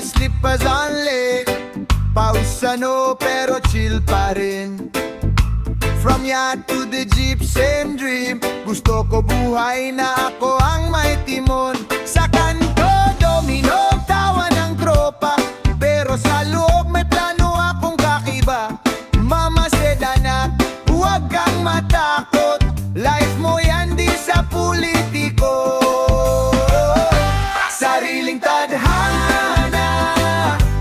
my slippers only. Pausano pero chill pa rin. From yacht to the jeep, same dream. Gusto ko buhay na ako ang may timon. Sa kanto, domino, tawa ng tropa. Pero sa loob may plano akong kakiba. Mama said anak, huwag kang matakot. Life mo yan di sa politiko. Sariling tadhana,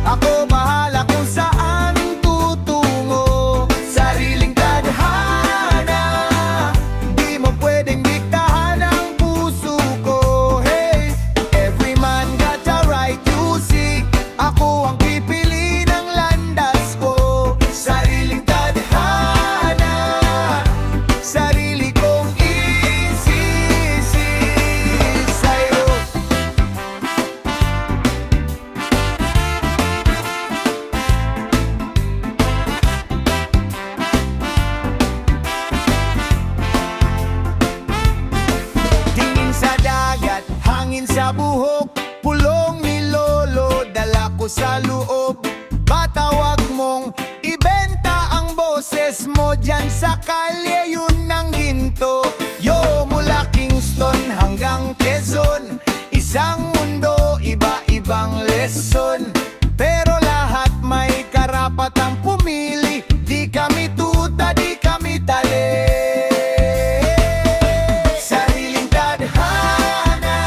ako bahala kung saan tutungo. Sariling tadhana, di mo pwedeng diktahan ang puso ko. Hey, every man got a right to see. Ako ang pipili ng landas ko. Sariling tadhana, sarili kong isisi sa'yo. Tingin sa dagat, hangin sa buhok, pulong ni lolo, dala ko sa loob. Batawag mong ibenta ang boses mo dyan sa kalye, yun ang ginto. Yo, mula Kingston hanggang Quezon, isang mundo, iba-ibang lesson. Pero lahat may karapatang pumili, di kami tuta, di kami tali. Sariling tadhana,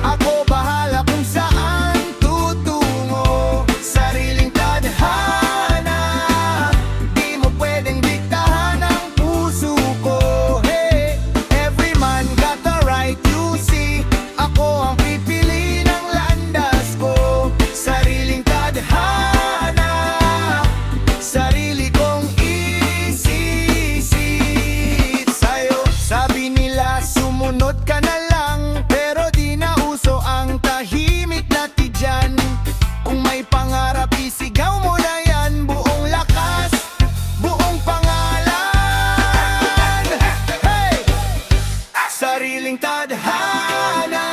ako bahala kung saan tutungo. Sariling tadhana, di mo pwedeng diktahan ang puso ko. Hey, every man got the right to see. Ako ang pipili ng landas ko. Sariling tadhana, sarili kong isisi sa'yo. Sabi nila sumunod ka na lang, pero di na uso ang tahimik na tidyan. Kung may pangarap isigaw mo na yan, buong lakas, buong pangalan. Hey! Sariling tadhana,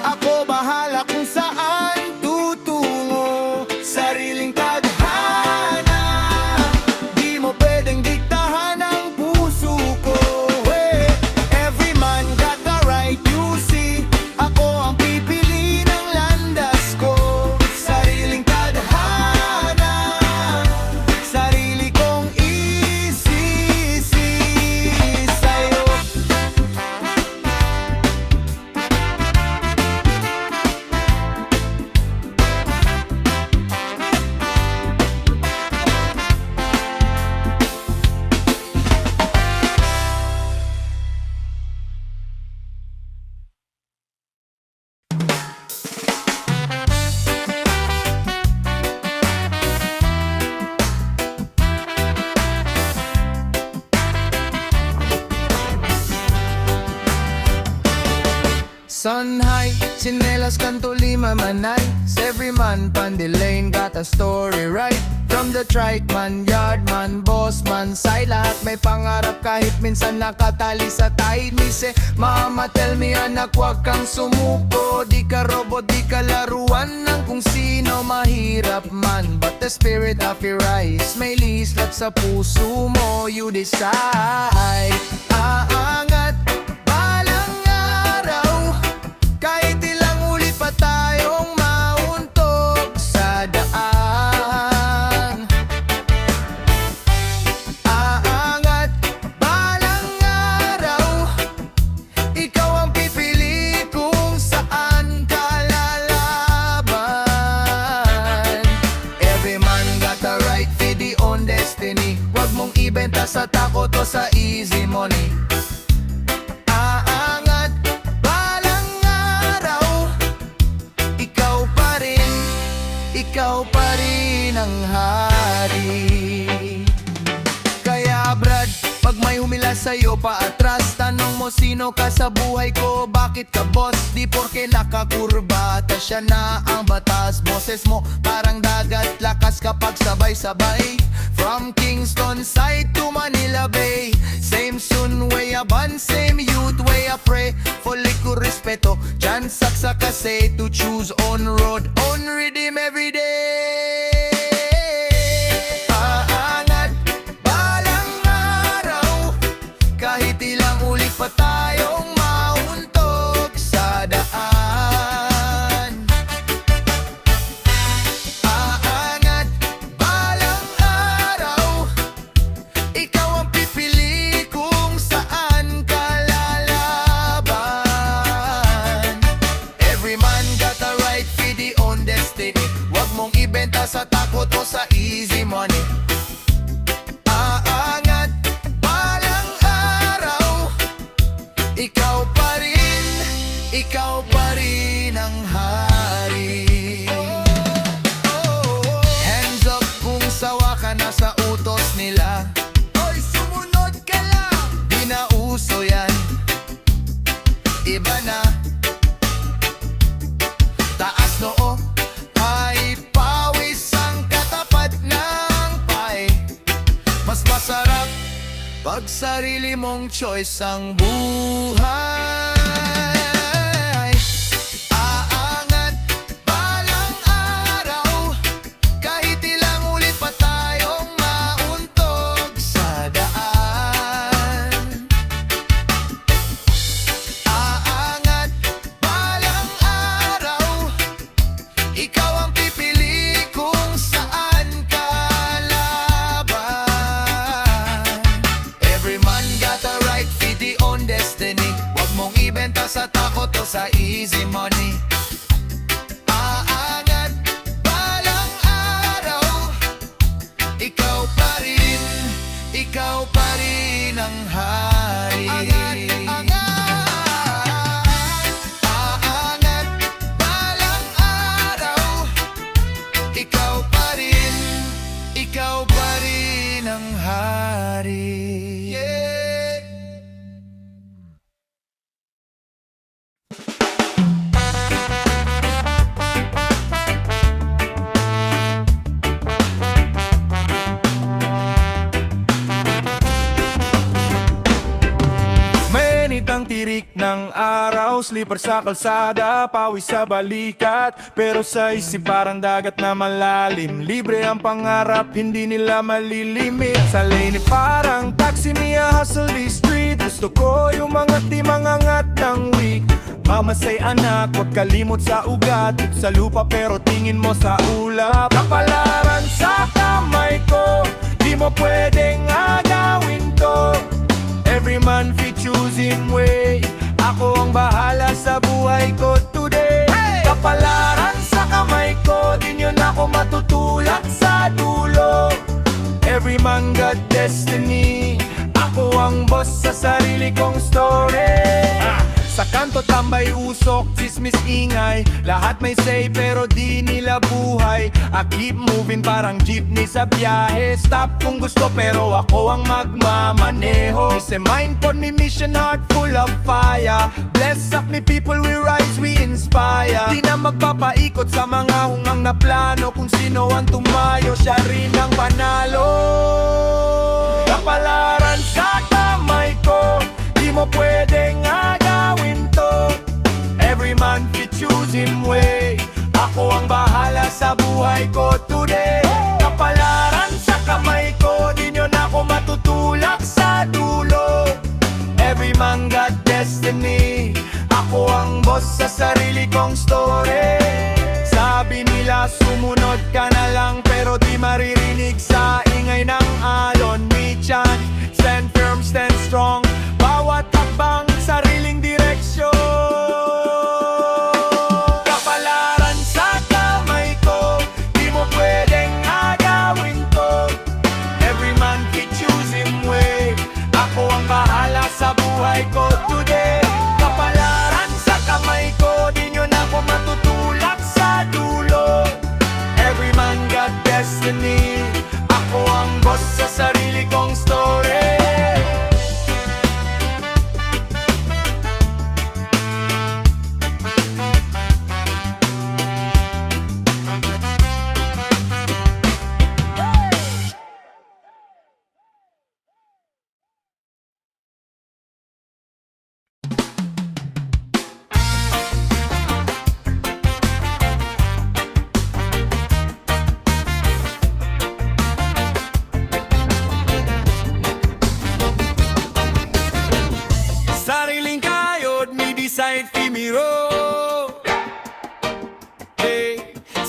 ako bahala kung saan tutungo. Sariling tadhana, di mo pwedeng diktahan ang puso ko. Hey, every man got the right to see. Ako ang pipili ng landas ko. Sariling tadhana, sarili kong isisi sa'yo. Sun high, chinelas kanto lima manay. Every man pan the lane got a story right. From the trike man, yard man, boss man, side lahat may pangarap kahit minsan nakatali sa tide. Me say, mama tell me anak wag kang sumuko. Di ka robot, di ka laruan ng kung sino. Mahirap man, but the spirit of your rise may lislat sa puso mo. You decide, aangat balang araw. Kahit ilang ulit pa tayong mauntog sa daan. Aangat balang araw, ikaw ang pipili kung saan ka lalaban. Every man got a right to the own destiny. Wag mong ibenta sa takot o sa easy money. Aangat balang araw, ikaw pa rin, ikaw pa rin ang hari. Kaya brad, pag may humila sa'yo pa atras, tanong mo sino ka sa buhay ko, bakit ka boss? Di porke nakakurba siya na ang batas. Boses mo parang dagat, lakas kapag sabay-sabay. From Kingston side to Manila Bay, same sun way aban, same youth way a pray. Fully ko respeto, dyan saksa kasi to choose on road, on rhythm every day. Aangat, balang araw, kahit ilang ulit pa tayong mauntog sa daan. Aangat, balang araw, ikaw ang pipili kung saan ka lalaban. Every man got a right for the own destiny. Wag mong ibenta sa takot o sa easy money. Aangat, balang araw, ikaw pa rin ang hari. Hands up kung sawa ka na sa utos nila. Hoy, sumunod ka lang! Di na uso yan, iba na. Taas noo, ay pawis ang katapat ng pie. Mas masarap pag sarili mong choice ang buhay. Aangat, balang araw, kahit ilang ulit pa tayong mauntog sa daan. Aangat, balang araw, ikaw ang pipili kung saan ka laban. Every man got a right for the own destiny. Wag mong ibenta sa takot o sa easy money. Aangat, balang araw, ikaw pa rin ang hari. Aangat, balang araw, ikaw pa rin ang hari. Yeah. Mainit ang tirik ng araw, slipper sa kalsada, pawis sa balikat. Pero sa isip parang dagat na malalim, libre ang pangarap, hindi nila malilimit. Sa lane parang taxi, me a hustle this street. Gusto ko yung mga timangangat ng week. Mamasay anak, huwag kalimot sa ugat. Sa lupa pero tingin mo sa ulap. Kapalaran sa kamay ko, di mo pwedeng agawin to. Every man fi choose him way. Ako ang bahala sa buhay ko today. Kapalaran sa kamay ko, di nyo na ako matutulak sa dulo. Every man got destiny. Ako ang boss sa sarili kong story. Sa kanto tambay usok, chismis ingay. Lahat may say pero di nila buhay. I keep moving parang jeepney sa biyahe. Stop kung gusto pero ako ang magmamaneho. It's a mind for me, mission heart full of fire. Bless up me people, we rise, we inspire. Di na magpapaikot sa mga hungang na plano. Kung sino ang tumayo, siya rin ang panalo. Kapalaran sa kamay ko, di mo pwedeng agawin to. Every man fi choose him way. Ako ang bahala sa buhay ko today. Kapalaran sa kamay ko, di nyo na ako matutulak sa dulo. Every man got destiny. Ako ang boss sa sarili kong story. Sabi nila sumunod ka na lang, pero di maririnig sa ingay ng alon. Me chant, stand firm, stand strong. Bawat hakbang, sariling direksyon. Kapalaran sa kamay ko, di mo pwedeng agawin to. Every man fi choose him way. Ako ang bahala sa buhay ko today. Kapalaran sa kamay ko, di nyo na ako matutulak sa dulo. Every man got destiny. Ako ang boss sa sarili kong story.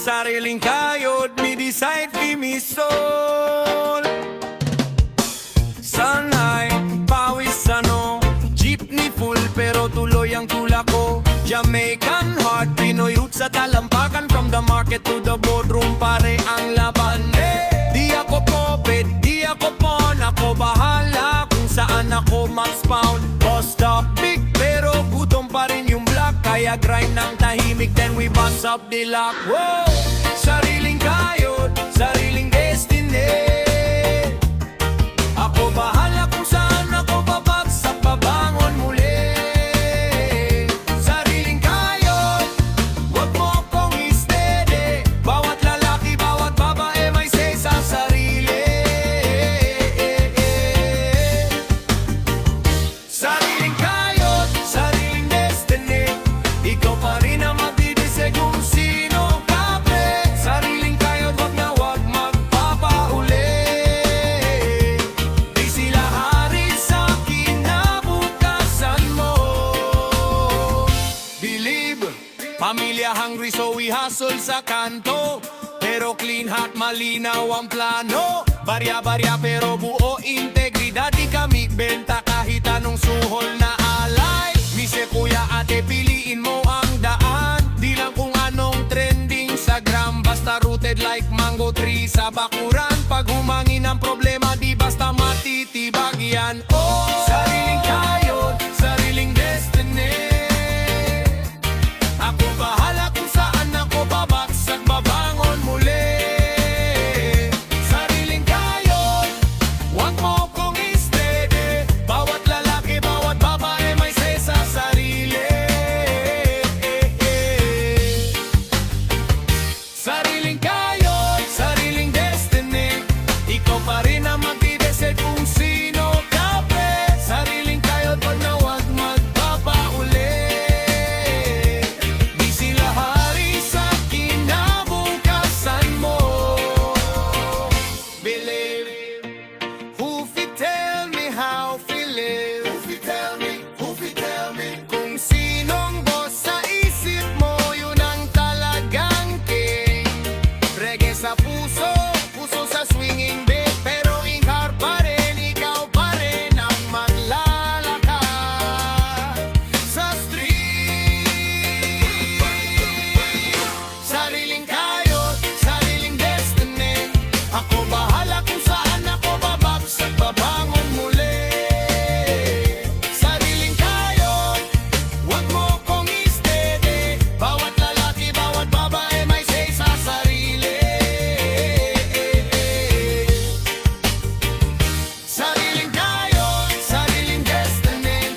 sariling kayod, mi decide fi mi soul. Sanay, pawis ano, jeepney full pero tuloy ang tula ko. Jamaican heart, Pinoy roots sa talampakan. From the market to the boardroom, pare ang laban. Di ako poped, di ako pon, ako bahala kung saan ako max pound. Boss up big pero gutom pa rin yung black, kaya grind ng tahimik then we bust up the lock. Whoa! Sariling kayod, sariling destiny. Ako bahala kung saan ako babagsak, babangon muli. Sariling kayod, wag mo kong i-steady. Bawat lalaki, bawat babae may say sa sarili. Sariling kayod, sariling destiny. Ikaw pa rin ang magdidesisyon kung sino ka, pre. Sariling kayod, wag na wag magpapauli. Di sila hari sa kinabukasan mo. Believe, pamilya hungry so we hustle sa kanto. Pero clean heart, malinaw ang plano. Barya-barya pero buo integridad. Di kami benta kahit anong suhol na alay. Mise kuya ate, piliin mo ang daan. Di lang kung anong trending sa gram. Basta rooted like mango tree sa bakuran. Pag humangin ang problema, di basta matitibag yan. Oh, sariling kayod, sariling destiny. Ako bahala kung saan ako babagsak, babangon muli. Sariling kayod, wag mo kong i-steady. Bawat lalaki, bawat babae may say sa sarili. Sariling kayod, sariling destiny. Ikaw pa rin ang magdidesisyon kung sino ka, pre. Sariling kayod, wag na wag magpapauli. Di sila hari sa kinabukasan mo. Believe, who fit tell me how fi live? Who fit tell me, who fit tell me? Kung sinong boss sa isip mo, yun ang talagang king. Reggae sa puso, puso sa swinging beat. Pero inghar pa rin, ikaw pa rin ang maglalakad sa street. Sariling kayod, sariling destiny. Ako bahala kung saan ako babagsak, babangon muli. Sariling kayod, wag mo kong i-steady. Bawat lalaki, bawat babae may say sa sarili. Sariling kayod, sariling destiny.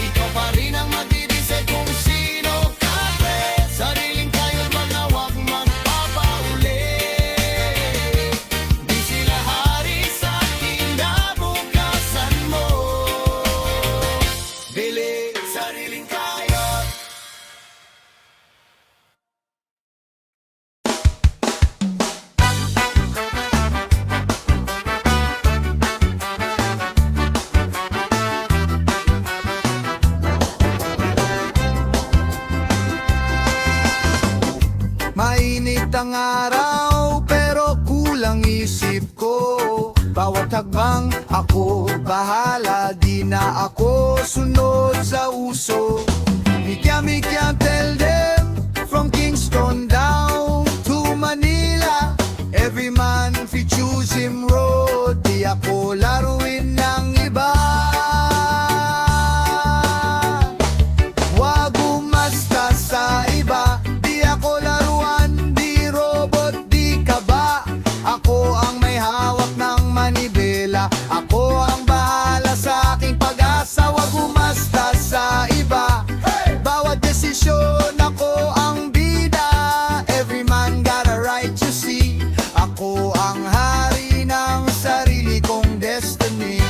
Ikaw pa rin ang magdidesisyon kung sino ka, pre. Sariling kayod, wag na wag magpapauli. Di sila hari sa kinabukasan mo. Bili, sariling kayod. Mainit ang araw pero kulang isip ko. Bawat hakbang ako bahala, di na ako sunod sa uso. Me can't tell them from Kingston down to Manila. Every man fi choose him road, di ako laruin ng iba. Wag umasta sa iba, di ako laruan, di robot, di kaba. Ako ang may hawak ng manibela, ako ang bahala sa aking pag-asa. Wag umasta sa iba, bawat desisyon ako ang bida. Every man got a right to see, ako ang hari ng sarili kong destiny.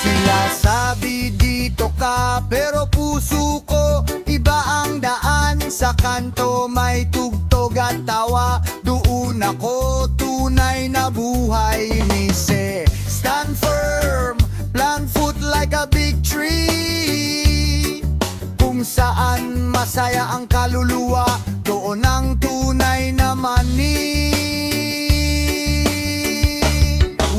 Sila sabi dito ka, pero puso ko iba ang daan. Sa kanto may tugtog at tawa, doon desisyon ako, tunay na buhay inise. Stand firm, plant foot like a big tree. Kung saan masaya ang kaluluwa, doon ang tunay na mani.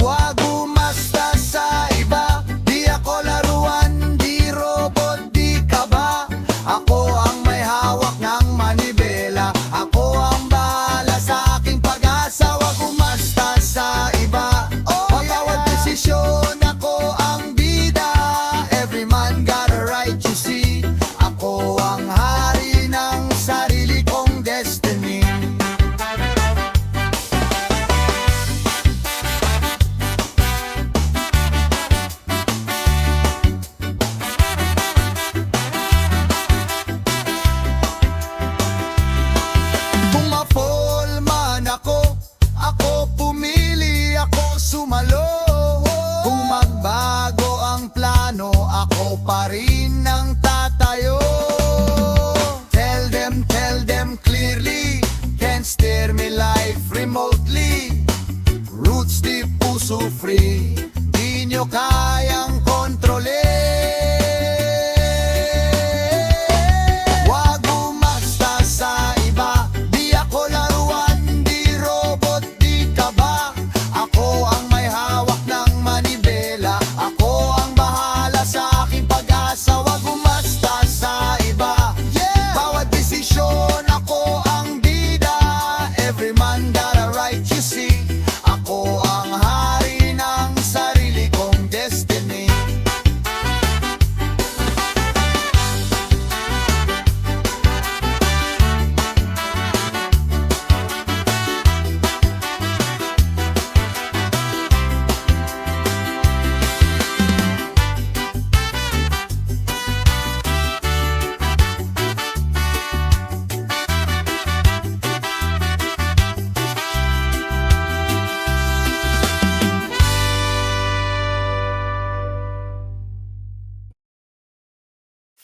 Huwag umasta sa iba, di ako laruan, di robot, di kaba. Ako ang may hawak ng manibela, ako ang bahala sa aking pag-asa. Huwag umasta sa iba, bawat desisyon ako ang bida. Every man got a right to see, ako ang hari ng sarili kong destiny. Kung ma-fall man ako pumili, ako sumalo. Kung magbago ang plano, ako pa rin ang tatayo. Tell them clearly, can't steer me life remotely. Roots deep, puso free, di nyo kayang kontrolin. Huwag umasta sa iba, di ako laruan, di robot, di kaba. Ako ang may hawak ng manibela, ako ang bahala sa aking pag-asa. Huwag umasta sa iba, bawat desisyon ako ang bida. Every man got a right to see, ako ang hari ng sarili kong destiny.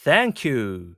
Thank you.